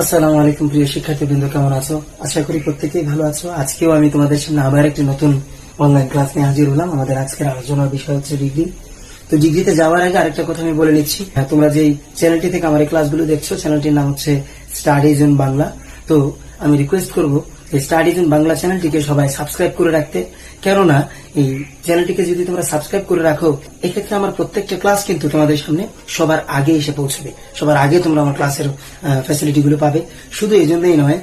আসসালামু আলাইকুম প্রিয় শিক্ষার্থীবৃন্দ, কেমন আছো? আশা করি প্রত্যেকেই ভালো আছো। আজকেও আমি তোমাদের সামনে আবার একটি নতুন অনলাইন ক্লাস নিয়ে হাজির হলাম। আমাদের আজকের আলোচনার বিষয় হচ্ছে ডিগ্রি। তো ডিগ্রিতে যাওয়ার আগে আরেকটা কথা আমি বলে নিচ্ছি, তোমরা যে চ্যানেলটি থেকে আমার এই ক্লাসগুলো দেখছো, চ্যানেলটির নাম হচ্ছে স্টাডিজ ইন বাংলা। তো আমি রিকোয়েস্ট করব এই স্টাডিজ ইন বাংলা চ্যানেলটিকে সবাই সাবস্ক্রাইব করে রাখতে, কেননা এই চ্যানেলটিকে যদি তোমরা সাবস্ক্রাইব করে রাখো, এক্ষেত্রে আমার প্রত্যেকটা ক্লাস কিন্তু তোমাদের সামনে সবার আগে এসে পৌঁছবে, সবার আগে তোমরা আমার ক্লাসের ফ্যাসিলিটি গুলো পাবে। শুধু এই জন্যই নয়,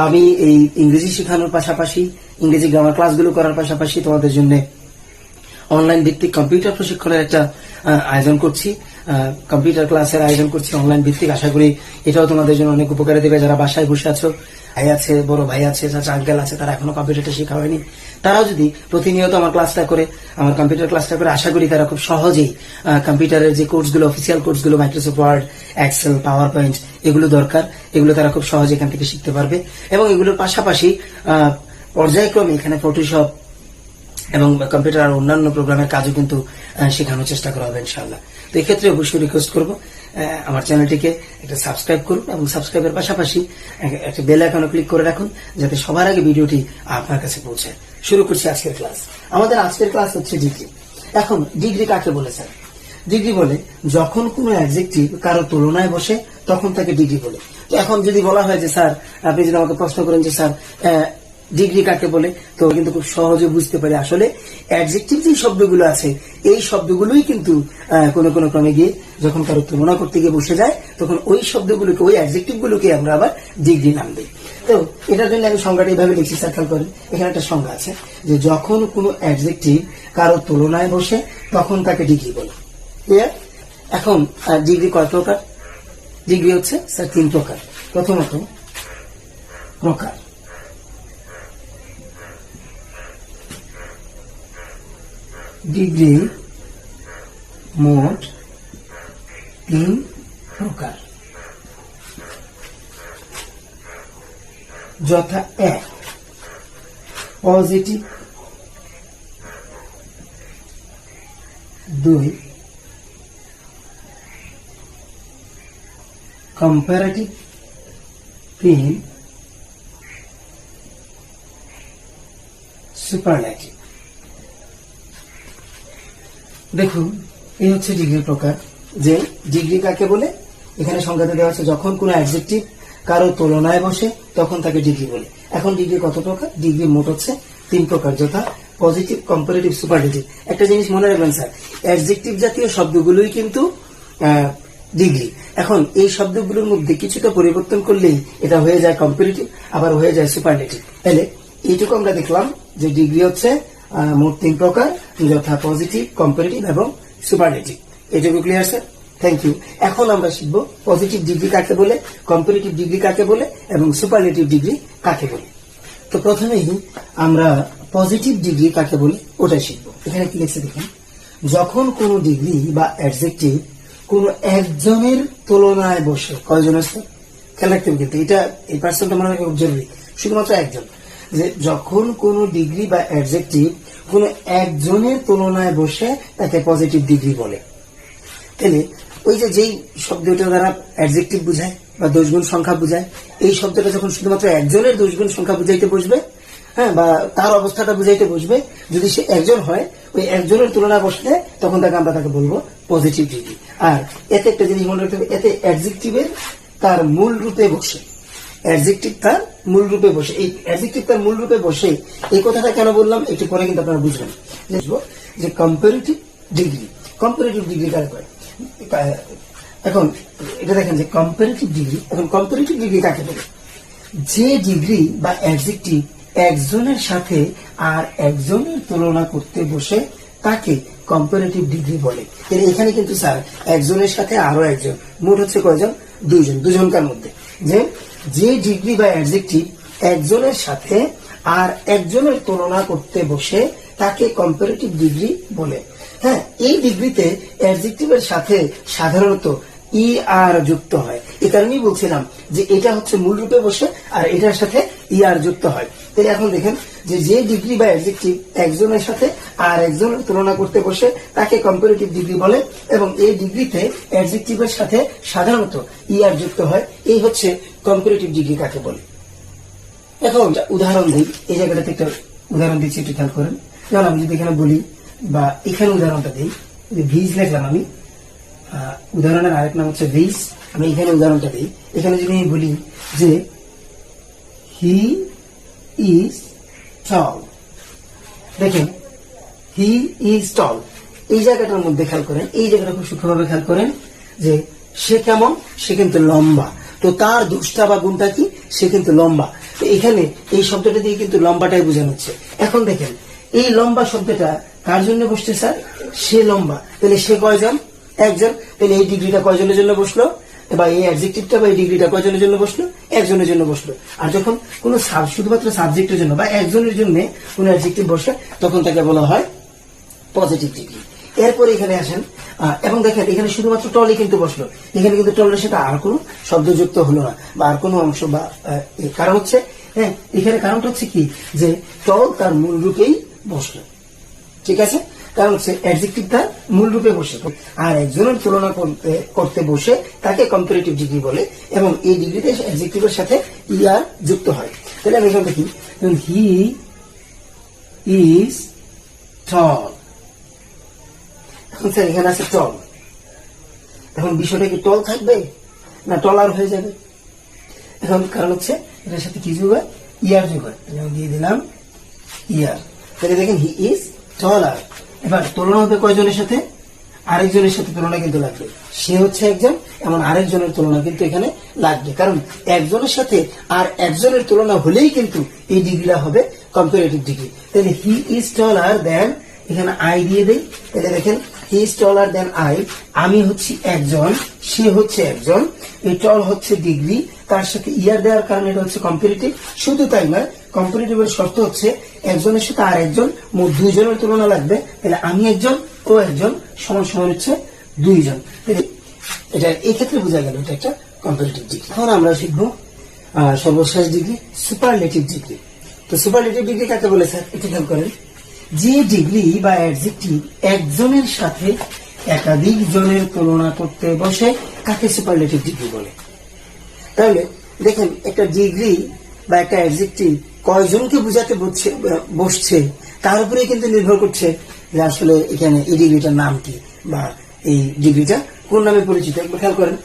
আমি এই ইংরেজি শেখানোর পাশাপাশি, ইংরেজি গ্রামার ক্লাসগুলো করার পাশাপাশি তোমাদের জন্য অনলাইন ভিত্তিক কম্পিউটার প্রশিক্ষণের একটা আয়োজন করছি, কম্পিউটার ক্লাসের আয়োজন করছি অনলাইন ভিত্তিক। আশা করি এটাও তোমাদের জন্য অনেক উপকারে দেবে। যারা বাসায় বসে আছো, ভাই আছে, বড় ভাই আছে, চাচা আঙ্কেল আছে, তারা এখনো কম্পিউটারটা শেখা হয়নি, তারাও যদি প্রতিনিয়ত আমার ক্লাসটা করে, আমার কম্পিউটার ক্লাসটা করে, আশা করি তারা খুব সহজেই কম্পিউটারের যে কোর্সগুলো, অফিসিয়াল কোর্সগুলো, Microsoft Word, Excel, PowerPoint, এগুলো দরকার, এগুলো তারা খুব সহজে এখান থেকে শিখতে পারবে। এবং এগুলোর পাশাপাশি পর্যায়ক্রমে এখানে ফটোশপ এবং কম্পিউটার আর অন্যান্য প্রোগ্রামের কাজও কিন্তু শেখানোর চেষ্টা করা হবে ইনশাআল্লাহ। তো এক্ষেত্রে অবশ্যই রিকোয়েস্ট করব, আমার চ্যানেলটিকে একটা সাবস্ক্রাইব করুন এবং সাবস্ক্রাইবের পাশাপাশি একটা বেল আইকনে ক্লিক করে রাখুন, যাতে সবার আগে ভিডিওটি আপনার কাছে পৌঁছায়। শুরু করছি আজকের ক্লাস। আমাদের আজকের ক্লাস হচ্ছে ডিগ্রি। এখন ডিগ্রি কাকে বলে স্যার? ডিগ্রি বলে যখন কোনো অ্যাডজেক্টিভ কারো তুলনায় বসে, তখন তাকে ডিগ্রি বলে। তো এখন যদি বলা হয় যে স্যার, আপনি যদি আমাকে প্রশ্ন করেন যে স্যার ডিগ্রি কাকে বলে, তো কিন্তু খুব সহজে বুঝতে পারি আসলে অ্যাডজেক্টিভ যে শব্দগুলো আছে, এই শব্দগুলোই কিন্তু কোনো কোনো ক্রমে গিয়ে যখন কারো তুলনা করতে গিয়ে বসে যায়, তখন ওই শব্দগুলোকে, ওই অ্যাডজেক্টিভ গুলোকে আমরা আবার ডিগ্রি নাম দিই। তো এটার জন্য আমি সংজ্ঞাটা এইভাবে লিখছি, সার্কেল করেন। এখানে একটা সংজ্ঞা আছে যে যখন কোনো অ্যাডজেক্টিভ কারো তুলনায় বসে, তখন তাকে ডিগ্রি বলে। ক্লিয়ার? এখন ডিগ্রি কয় প্রকার? ডিগ্রি হচ্ছে স্যার 3 প্রকার। প্রথমত প্রকার, ডিগ্রি মোট 3 প্রকার, যথা 1 পজিটিভ, 2 কম্পারেটিভ, 3 সুপারল্যাটিভ। দেখুন, এই হচ্ছে ডিগ্রির প্রকার। যে ডিগ্রি কাকে বলে এখানে সংজ্ঞাতে দেওয়া আছে, যখন কোনো অ্যাডজেক্টিভ কারো তুলনায় বসে, তখন তাকে ডিগ্রি বলে। এখন ডিগ্রি কত প্রকার? ডিগ্রি মোট হচ্ছে 3 প্রকার, যথা পজিটিভ, কম্পারেটিভ, সুপারলেটিভ। একটা জিনিস মনে রাখবেন স্যার, অ্যাডজেক্টিভ জাতীয় শব্দগুলোই কিন্তু ডিগ্রি। এখন এই শব্দগুলোর মধ্যে কিছুটা পরিবর্তন করলেই এটা হয়ে যায় কম্পারেটিভ, আবার হয়ে যায় সুপারলেটিভ। তাহলে এইটুকু আমরা দেখলাম যে ডিগ্রি হচ্ছে মোট 3 প্রকার, যথা পজিটিভ, কম্পারেটিভ এবং সুপারলেটিভ। এটুকু ক্লিয়ার স্যার? Thank you. এখন আমরা শিখবো পজিটিভ ডিগ্রি কাকে বলে, কম্পারেটিভ ডিগ্রি কাকে বলে এবং সুপারলেটিভ ডিগ্রি কাকে বলে। তো প্রথমেই আমরা পজিটিভ ডিগ্রি কাকে বলে ওটা শিখবো। এখানে কি লিখছে দেখুন, যখন কোনো ডিগ্রি বা অ্যাডজেক্টিভ কোনো একজনের তুলনায় বসে, কয়জন আছে খেয়াল রাখতে হবে, কিন্তু এটা এই পার্সনটা মনে রাখা খুব জরুরি, শুধুমাত্র একজন। যে যখন কোনো ডিগ্রি বা অ্যাডজেক্টিভ কোনো একজনের তুলনায় বসে, তাকে পজিটিভ ডিগ্রি বলে। তাহলে ওই যে যেই শব্দটা দ্বারা অ্যাডজেক্টিভ বুঝায় বা দোষগুণ সংখ্যা বুঝায়, এই শব্দটা যখন শুধুমাত্র একজনের দোষগুণ সংখ্যা বুঝাইতে বসবে, হ্যাঁ, বা তার অবস্থাটা বুঝাইতে বসবে, যদি সে একজন হয়, ওই একজনের তুলনায় বসলে তখন তাকে বলবো পজিটিভ ডিগ্রি। আর এতে একটা জিনিস মনে রাখতে হবে, এতে অ্যাডজেক্টিভের তার মূল রূপে বসে, অ্যাডজেক্টিভ তার মূল রূপে বসে। এই অ্যাডজেক্টিভ তার মূল রূপে বসে, এই কথাটা কেন বললাম একটু পরে কিন্তু আপনারা বুঝবেন। যে কম্পারেটিভ ডিগ্রি, কম্পারেটিভ ডিগ্রি কার করে। এখন এটা দেখেন যে কম্পারেটিভ ডিগ্রি, এখন কম্পারেটিভ ডিগ্রি কাকে বলে? যে ডিগ্রি বা অ্যাডজেক্টিভ একজনের সাথে আর একজনের তুলনা করতে বসে, তাকে কম্পারেটিভ ডিগ্রি বলে। এখানে কিন্তু স্যার একজনের সাথে আরো একজন, মোট হচ্ছে কয়জন? 2 জন, দুজনকার মধ্যে। যে ডিগ্রি বা অ্যাডজেক্টিভ একজনের সাথে আর একজনের তুলনা করতে বসে, তাকে কম্পারেটিভ ডিগ্রি বলে। হ্যাঁ, এই ডিগ্রিতে অ্যাডজেক্টিভের সাথে সাধারণত ই আর যুক্ত হয়। এই কারণেই বলছিলাম যে এটা হচ্ছে মূল রূপে বসে আর এটার সাথে ই আর যুক্ত হয়। তাহলে এখন দেখেন যে ডিগ্রি বা অ্যাডজেক্টিভ একজনের সাথে আর একজনের তুলনা করতে বসে তাকে কম্পারেটিভ ডিগ্রি বলে, এবং এই ডিগ্রিতে অ্যাডজেক্টিভের সাথে সাধারণত ইয়ার যুক্ত হয়। এই হচ্ছে কম্পারেটিভ ডিগ্রি কাকে বলে। এখন উদাহরণ দিই, এই জায়গাটাতে একটা উদাহরণ দিচ্ছি, একটু খেয়াল করেন। যেমন আমি যদি এখানে বলি বা এখানে উদাহরণটা দিই, ভিজ লিখলাম আমি, উদাহরণের আরেক নাম হচ্ছে ভিজ। আমি এখানে উদাহরণটা দিই, এখানে যদি আমি বলি যে হি ইজ টল, দেখেন হি ইজ টল, এই জায়গাটার মধ্যে খেয়াল করেন, এই জায়গাটা খুব সূক্ষ্মভাবে খেয়াল করেন যে সে কেমন, সে কিন্তু লম্বা। তো তার দোষটা বা গুণটা কি, সে কিন্তু লম্বা। তো এখানে এই শব্দটা দিয়ে কিন্তু লম্বাটাই বোঝানো হচ্ছে। এখন দেখেন এই লম্বা শব্দটা কার জন্য বসছে স্যার, সে লম্বা, তাহলে সে কয়জন, একজন। তাহলে এই ডিগ্রিটা কয়জনের জন্য বসলো, বা এই অ্যাডজেক্টিভটা বা এই ডিগ্রিটা কয়জনের জন্য বসলো, একজনের জন্য বসলো। আর যখন কোনো শুধুমাত্র সাবজেক্টের জন্য বা একজনের জন্য কোনো অ্যাডজেক্টিভ বসে তখন তাকে বলা হয় পজিটিভ ডিগ্রি। এরপরে এখানে আসেন, এবং দেখেন এখানে শুধুমাত্র টলই কিন্তু বসলো, এখানে কিন্তু টলের সাথে আর কোনো শব্দ যুক্ত হলো না বা আর কোনো অংশ, বা কারণ হচ্ছে, হ্যাঁ এখানে কারণটা হচ্ছে কি যে টল তার মূল রূপেই বসলো, ঠিক আছে। কারণ হচ্ছে অ্যাডজেক্টিভ তার মূল রূপে বসে, আর একজনের তুলনা করতে বসে তাকে কম্পারেটিভ ডিগ্রি বলে, এবং এই ডিগ্রিতে অ্যাডজেক্টিভের সাথে ইয়ার যুক্ত হয়। তাহলে আমি এখানে দেখি হি ইজ টল, এখন স্যার এখানে আছে টল, এখন বিষয়টা কি টল থাকবে না টলার হয়ে যাবে? এখন কারণ হচ্ছে এটার সাথে কি যোগ হয়, ইয়ার যোগ হয়, আমি দিয়ে দিলাম ইয়ার। তাহলে দেখেন হি ইজ টলার। এবার তুলনা হবে কয়জনের সাথে, আরেকজনের সাথে তুলনা কিন্তু লাগবে, সে হচ্ছে একজন, এমন আরেকজনের তুলনা কিন্তু এখানে লাগবে, কারণ একজনের সাথে আর একজনের তুলনা হলেই কিন্তু এই ডিগ্রিটা হবে কম্পারেটিভ ডিগ্রি। তাহলে হি ইজ টলার দেন, এখানে আই দিয়ে দেই, তাহলে দেখেন he is taller then I, আমি হচ্ছি একজন, সে হচ্ছে একজন, এই টল হচ্ছে ডিগ্রি, তার সাথে ইয়ার দেওয়ার কারণে এটা হচ্ছে কম্পারেটিভ। শুধু তাই নয়, কম্পারেটিভের শর্ত হচ্ছে একজনের সাথে আর একজন, মোট দুইজনের তুলনা লাগবে, তাহলে আমি একজন ও একজন সমান সমান হচ্ছে দুইজন। এটা এই ক্ষেত্রে বোঝা গেল এটা একটা কম্পারেটিভ ডিগ্রি। এখন আমরা শিখবো সর্বশেষ ডিগ্রি, সুপারলেটিভ ডিগ্রি। তো সুপারলেটিভ ডিগ্রি কাকে বলে স্যার, একটু খেয়াল করেন। যে ডিগ্রি বা অ্যাডজেক্টিভ একজনের সাথে একাধিক জনের তুলনা করতে বসে তাকে সুপারলেটিভ ডিগ্রি বলে। তাহলে দেখেন একটা ডিগ্রি বা একটা অ্যাডজেক্টিভ কয়জনকে বোঝাতে বসছে তার উপরে কিন্তু নির্ভর করছে যে আসলে এখানে এই ডিগ্রিটার নাম কি বা এই ডিগ্রিটা কোন নামে পরিচিত। একবার খেয়াল করেন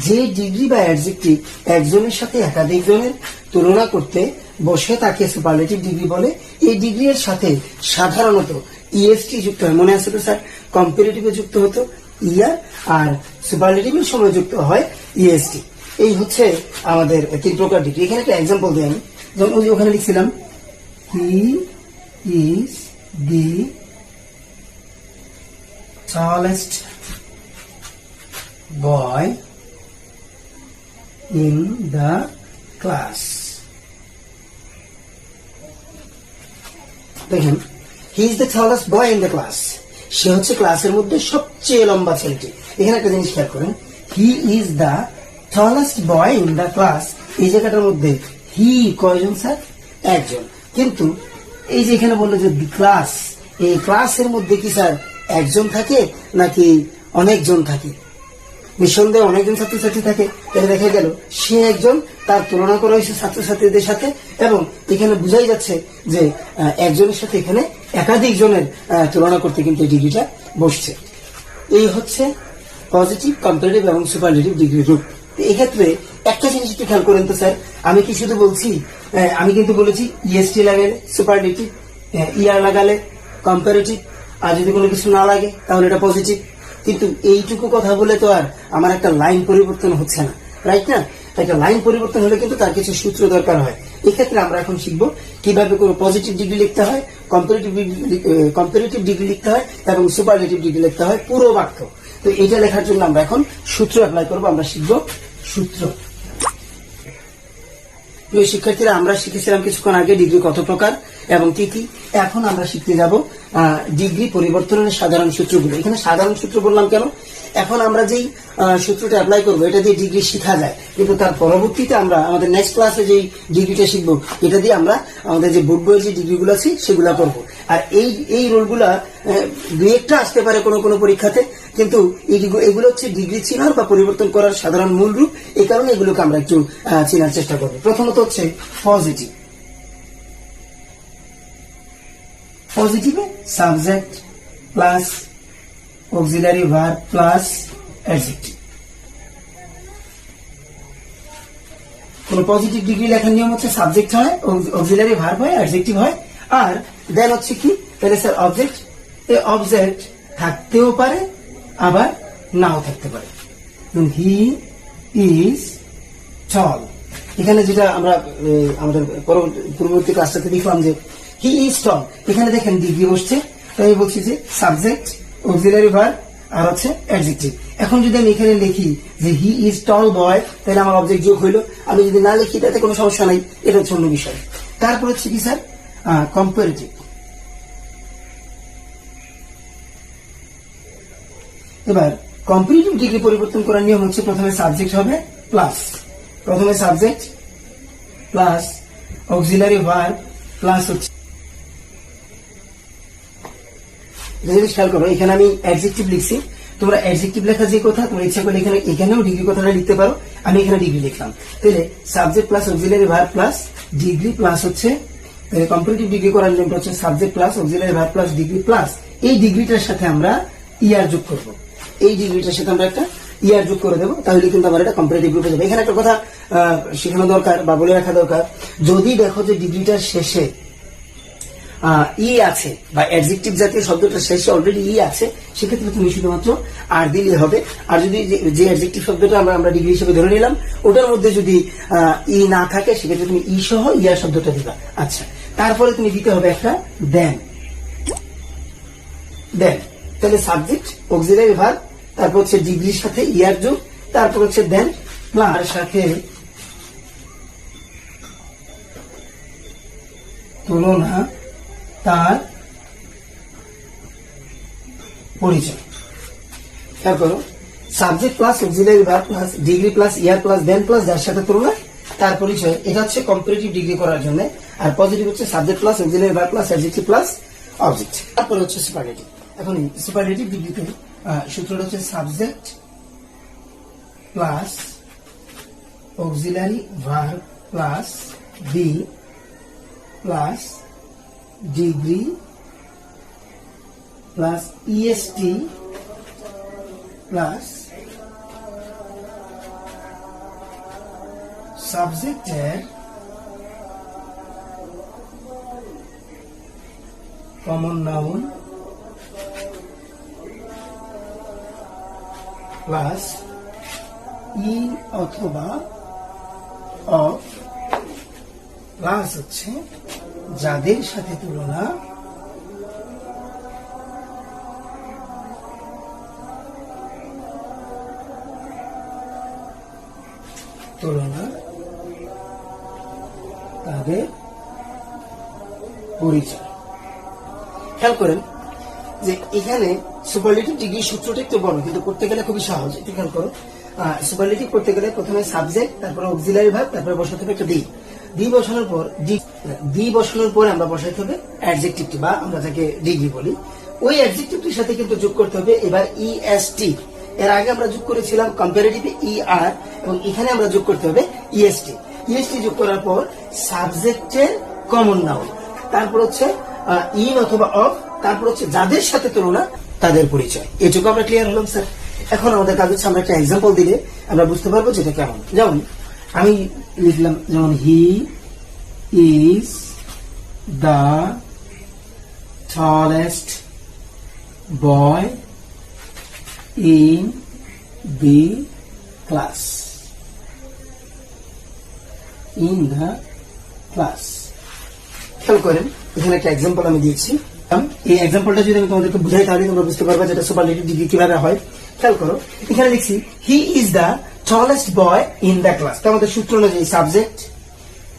যে ডিগ্রি বা অ্যাডজেক্টিভ একজনের সাথে একাধিক জনের তুলনা করতে বসে তাকে সুপারলেটিভ ডিগ্রি বলে। এই ডিগ্রির সাথে সাধারণত ইএসটি যুক্ত হয়, মনে আছে তো স্যার, কম্পারেটিভে যুক্ত হতো ইয়ার, আর সুপারলেটিভের সময় যুক্ত হয় ইএসটি। এই হচ্ছে আমাদের তিন প্রকার ডিগ্রি। এখানে একটা এক্সাম্পল দিই আমি, যেমন ওখানে লিখছিলাম he is the tallest boy in the class. দেখেন he is the tallest boy in the class, সে হচ্ছে ক্লাসের মধ্যে সবচেয়ে লম্বা ছেলেটি। এখানে একটা জিনিস খেয়াল করেন, হি is the tallest boy in the class, এই জায়গাটার মধ্যে হি কয়জন স্যার, একজন, কিন্তু এই যে এখানে বললো যে দি ক্লাস, এই ক্লাসের মধ্যে কি স্যার একজন থাকে নাকি অনেকজন থাকে? নিঃসন্দেহে অনেকজন ছাত্রছাত্রী থাকে। তাহলে দেখা গেল সে একজন, তার তুলনা করা হয়েছে ছাত্রছাত্রীদের সাথে, এবং এখানে বোঝাই যাচ্ছে যে একজনের সাথে এখানে একাধিক জনের তুলনা করতে কিন্তু এই ডিগ্রিটা বসছে। এই হচ্ছে পজিটিভ, কম্পারেটিভ এবং সুপারলেটিভ ডিগ্রি গ্রুপ। এক্ষেত্রে একটা জিনিস একটু খেয়াল করেন তো স্যার, আমি কি শুধু বলছি, আমি কিন্তু বলেছি ইএসটি লাগালে সুপারলেটিভ, ইয়ার লাগালে কম্পারেটিভ, আর যদি কোনো কিছু না লাগে তাহলে এটা পজিটিভ। কিন্তু এইটুকু কথা বলে তো আর আমার একটা লাইন পরিবর্তন হচ্ছে না, রাইট না? একটা লাইন পরিবর্তন হলে কিন্তু তার কিছু সূত্র দরকার হয়। এক্ষেত্রে আমরা এখন শিখবো কিভাবে কোনো পজিটিভ ডিগ্রি লিখতে হয়, কম্পারেটিভ ডিগ্রি লিখতে হয় এবং সুপারলেটিভ ডিগ্রি লিখতে হয়, পুরো বাক্য। তো এটা লেখার জন্য আমরা এখন সূত্র অ্যাপ্লাই করবো। আমরা শিখবো সূত্র। প্রিয় শিক্ষার্থীরা, আমরা শিখেছিলাম কিছুক্ষণ আগে ডিগ্রি কত প্রকার এবং কি কি। এখন আমরা শিখতে যাব ডিগ্রি পরিবর্তনের সাধারণ সূত্রগুলো। এখানে সাধারণ সূত্র বললাম কেন, এখন আমরা যেই সূত্রটা অ্যাপ্লাই করবো, এটা দিয়ে ডিগ্রি শেখা যায়, কিন্তু তার পরবর্তীতে আমরা আমাদের নেক্সট ক্লাসে যেই ডিগ্রিটা শিখবো, এটা দিয়ে আমরা আমাদের যে বোর্ড বইয়ের যে ডিগ্রিগুলো আছে সেগুলো করবো। আর এই রোলগুলা দুই একটা আসতে পারে কোনো কোনো পরীক্ষাতে, কিন্তু এগুলো হচ্ছে ডিগ্রি চিনার বা পরিবর্তন করার সাধারণ মূল রূপ। এই কারণে এগুলোকে আমরা একটু চেনার চেষ্টা করবো। প্রথমত হচ্ছে পজিটিভ। পজিটিভে subject plus auxiliary verb plus adjective. কোন পজিটিভ ডিগ্রি লেখার নিয়ম হচ্ছে সাবজেক্ট হয়, অক্সিলারি ভার্ব হয়, অ্যাডজেক্টিভ হয়, আর দেন হচ্ছে কি, তাহলে স্যার অবজেক্ট। এই অবজেক্ট থাকতেও পারে আবার নাও থাকতে পারে। হি ইজ টল, এখানে যেটা আমরা আমাদের পূর্ববর্তী ক্লাসটাতে দেখলাম যে হি ইজ টল, এখানে দেখেন ডিগ্রি বসছে, তাই আমি বলছি যে সাবজেক্ট অক্সিলারি ভার্ব আর হচ্ছে অ্যাডজেক্টিভ। এখন যদি আমি এখানে লিখি যে হি ইজ টল বয়, তাহলে আমার অবজেক্ট যোগ হইলো। আমি যদি না লিখি তাতে কোনো সমস্যা নাই, এটা হচ্ছে অন্য বিষয়। তারপর হচ্ছে কি স্যার, কম্পারেটিভ। এবার কম্পারেটিভ ডিগ্রি পরিবর্তন করার নিয়ম হচ্ছে প্রথমে সাবজেক্ট হবে প্লাস, প্রথমে subject plus auxiliary verb plus হচ্ছে, জিনিস খেয়াল করো, এখানে আমি অ্যাডজেক্টিভ লিখছি, তোমরা অ্যাডজেক্টিভ লেখা যে কথা তোমরা ইচ্ছা করলে এখানেও ডিগ্রি কথাটা লিখতে পারো। আমি এখানে ডিগ্রি লিখলাম, তাহলে subject plus auxiliary verb plus degree plus হচ্ছে কম্পারেটিভ ডিগ্রি করার নিয়মটা হচ্ছে subject plus auxiliary verb plus degree plus এই ডিগ্রিটার সাথে আমরা ইয়ার যোগ করবো। এই ডিগ্রিটার সাথে আমরা একটা ইয়ার যোগ করে দেবো, তাহলে কিন্তু আমার এটা কম্পারেটিভ গ্রুপে যাবে। এখানে একটা কথা শেখানো দরকার বা বলে রাখা দরকার, যদি দেখো যে ডিগ্রিটার শেষে ই আছে বা অ্যাডজেক্টিভ জাতীয় শব্দটা শেষে অলরেডি ই আছে, সেক্ষেত্রে তুমি শুধুমাত্র আর দিলে হবে। আর যদি যে অ্যাডজেক্টিভ শব্দটা আমরা ডিগ্রি হিসেবে ধরে নিলাম, ওটার মধ্যে যদি ই না থাকে, সেক্ষেত্রে তুমি ই সহ ইয়ার শব্দটা দিবা। আচ্ছা, তারপরে তুমি দিতে হবে একটা দেন। দেন, তাহলে সাবজেক্ট অক্সিলারি ভার্ব, তারপর হচ্ছে ডিগ্রির সাথে ইয়ার যোগ, তারপর হচ্ছে দেন প্লাস সাথে তুলনা তার পরিচয়। খেয়াল করো, subject plus auxiliary verb plus degree plus er plus than plus যার সাথে তুলনা তার পরিচয়, এটা হচ্ছে কম্পারেটিভ ডিগ্রি করার জন্য। আর পজিটিভ হচ্ছে subject plus auxiliary verb plus adjective plus object. তারপরে হচ্ছে সুপারলেটিভ। এখন সুপারলেটিভ ডিগ্রিতে সূত্রটা হচ্ছে subject plus auxiliary verb plus be plus degree plus EST plus সাবজেক্টের কমন নাউন প্লাস ইন অথবা অফ প্লাস হচ্ছে যাদের সাথে তুলনা তাদের পরিচয়। খেয়াল করেন যে এখানে সুপারলেটিভ ডিগ্রি সূত্রটা একটু বড়, কিন্তু করতে গেলে খুবই সহজ। একটু খেয়াল করো, সুপারলেটিভ করতে গেলে প্রথমে সাবজেক্ট, তারপরে অক্সিলারি ভার্ব, তারপরে বসাতে হবে একটা ডি বসানোর পর আমরা বসাইতে হবে অ্যাডজেক্টিভটি বা আমরা যাকে ডিগ্রি বলি। ওই অ্যাডজেক্টিভটির সাথে কিন্তু যোগ করতে হবে এবার ইএসটি। এর আগে আমরা যোগ করেছিলাম কম্পারেটিভে ইআর, এবং এখানে আমরা যোগ করতে হবে ইএসটি। ইএসটি যোগ করার পর সাবজেক্টের কমন নাউন, তারপর হচ্ছে ইন অথবা অফ, তারপর হচ্ছে যাদের সাথে তুলনা তাদের পরিচয়। এটুকু আমরা ক্লিয়ার হলাম স্যার। এখন আমাদের কাজ হচ্ছে আমরা একটা এক্সাম্পল দিলে আমরা বুঝতে পারবো যেটা কেমন। যেমন আমি লিখলাম, যেমন হি is the tallest boy in the class. In the class. খেয়াল করেন, এখানে একটা এক্সাম্পল আমি দিয়েছি। এই এক্সাম্পলটা যদি আমি তোমাদেরকে বুঝাই, তাহলে তোমরা বুঝতে পারবে যেটা সুপারলেটিভ ডিগ্রি কিভাবে হয়। খেয়াল করো, এখানে লিখছি হি is the tallest boy in the class. তো আমাদের সূত্র অনুযায়ী সাবজেক্ট,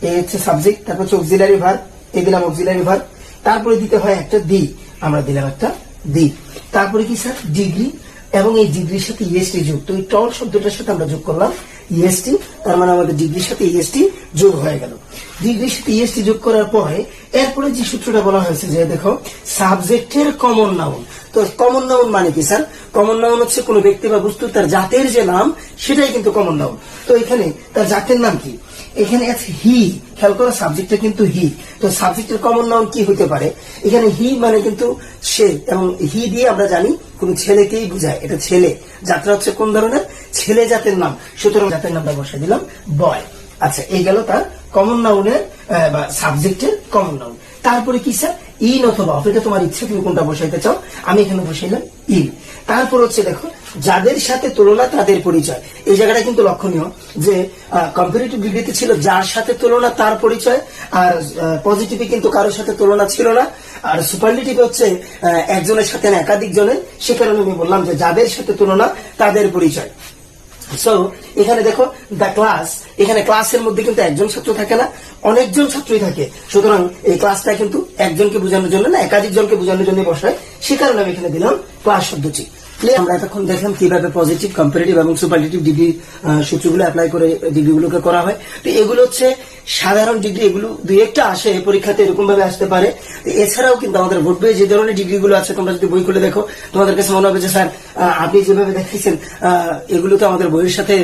এই হচ্ছে সাবজেক্ট, তারপর হচ্ছে অক্সিলারি ভার্ব, এই দিলাম অক্সিলারি ভার্ব, তারপরে দিতে হয় একটা দি, আমরা দিলাম একটা দি, তারপরে কি স্যার ডিগ্রি। এবং এই ডিগ্রির সাথে ইএসটি যোগ, তো এই টল শব্দটার সাথে আমরা যোগ করলাম ইএসটি, তার মানে আমাদের ডিগ্রির সাথে ইএসটি যোগ হয়ে গেল। ডিগ্রির সাথে ইএসটি যোগ করার পরে এরপরে যে সূত্রটা বলা হয়েছে যে দেখো সাবজেক্টের কমন নাউন। তো কমন নাউন মানে কি স্যার? কমন নাউন হচ্ছে কোনো ব্যক্তি বা বস্তু তার জাতের যে নাম সেটাই কিন্তু কমন নাউন। তো এখানে তার জাতের নাম কি? এখানে আছে হি, খেয়াল করো সাবজেক্টটা কিন্তু হি। তো সাবজেক্টের কমন নাউন কি হতে পারে? এখানে হি মানে কিন্তু সে, এবং হি দিয়ে আমরা জানি কোন ছেলেকেই বোঝায়, এটা ছেলে। জাতটা হচ্ছে কোন ধরনের? ছেলে জাতের নাম, সুতরাং জাতের নামটা বসে দিলাম বয়। আচ্ছা, এই গেল তার কমন নাউনের বা সাবজেক্টের কমন নাউন। তারপরে কি স্যার? ইন অথবা অফ, এটা তোমার ইচ্ছে, তুমি কোনটা বসাইতে চাও। আমি এখানে বসাইলাম ইন। তারপর হচ্ছে দেখো যাদের সাথে তুলনা তাদের পরিচয়। এই জায়গাটা কিন্তু লক্ষণীয় যে কম্পারেটিভ ডিগ্রিতে ছিল যার সাথে তুলনা তার পরিচয়, আর পজিটিভে কিন্তু কারোর সাথে তুলনা ছিল না, আর সুপারলেটিভ হচ্ছে একজনের সাথে না একাধিক জনের। সে কারণে আমি বললাম যে যাদের সাথে তুলনা তাদের পরিচয়। সো এখানে দেখো দ্য ক্লাস, এখানে ক্লাসের মধ্যে কিন্তু একজন ছাত্র থাকে না, অনেকজন ছাত্রই থাকে। সুতরাং এই ক্লাসটা কিন্তু একজনকে বোঝানোর জন্য না একাধিক জনকে বোঝানোর জন্য বসায়, সে কারণে আমি এখানে দিলাম ক্লাস শব্দটি। আমরা এতক্ষণ দেখলাম কিভাবে পজিটিভ, কম্পারেটিভ এবং সুপারলেটিভ ডিগ্রি সূত্রগুলো অ্যাপ্লাই করে ডিগ্রিগুলোকে করা হয়। তো এগুলো হচ্ছে সাধারণ ডিগ্রি, এগুলো দুই একটা আসে পরীক্ষাতে, এরকম ভাবে আসতে পারে। এছাড়াও কিন্তু আমাদের বোর্ড বইয়ে যে ধরনের ডিগ্রিগুলো আছে, তোমরা যদি বই খুলে দেখো তোমাদের কাছে মনে হবে যে স্যার আপনি যেভাবে দেখাইছেন এগুলো তো আমাদের বইয়ের সাথে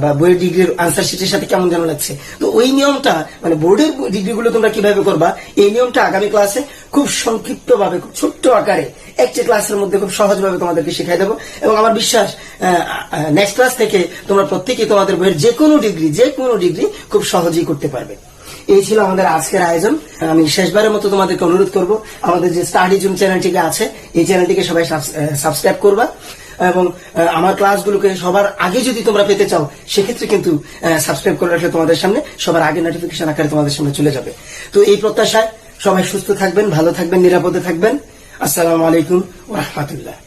বা বইয়ের ডিগ্রির আনসার শিটের সাথে কেমন যেন লাগছে। তো ওই নিয়মটা মানে বোর্ডের ডিগ্রিগুলো তোমরা কিভাবে করবা, এই নিয়মটা আগামী ক্লাসে খুব সংক্ষিপ্ত ভাবে, খুব ছোট্ট আকারে একটি ক্লাসের মধ্যে খুব সহজভাবে তোমাদেরকে শিখাই দেবো। এবং আমার বিশ্বাস নেক্সট ক্লাস থেকে তোমরা প্রত্যেকেই তোমাদের বইয়ের যে কোনো ডিগ্রি খুব সহজেই করতে পারবে। এই ছিল আমাদের আজকের আয়োজন। আমি শেষবারের মতো তোমাদেরকে অনুরোধ করব, আমাদের যে স্টাডি জুম চ্যানেলটিকে আছে এই চ্যানেলটিকে সবাই সাবস্ক্রাইব করবা, এবং আমার ক্লাসগুলোকে সবার আগে যদি তোমরা পেতে চাও সেক্ষেত্রে কিন্তু সাবস্ক্রাইব করে রাখলে তোমাদের সামনে সবার আগে নোটিফিকেশন আকারে তোমাদের সামনে চলে যাবে। তো এই প্রত্যাশায় সবাই সুস্থ থাকবেন, ভালো থাকবেন, নিরাপদে থাকবেন। আসসালামু আলাইকুম ওয়া রাহমাতুল্লাহ।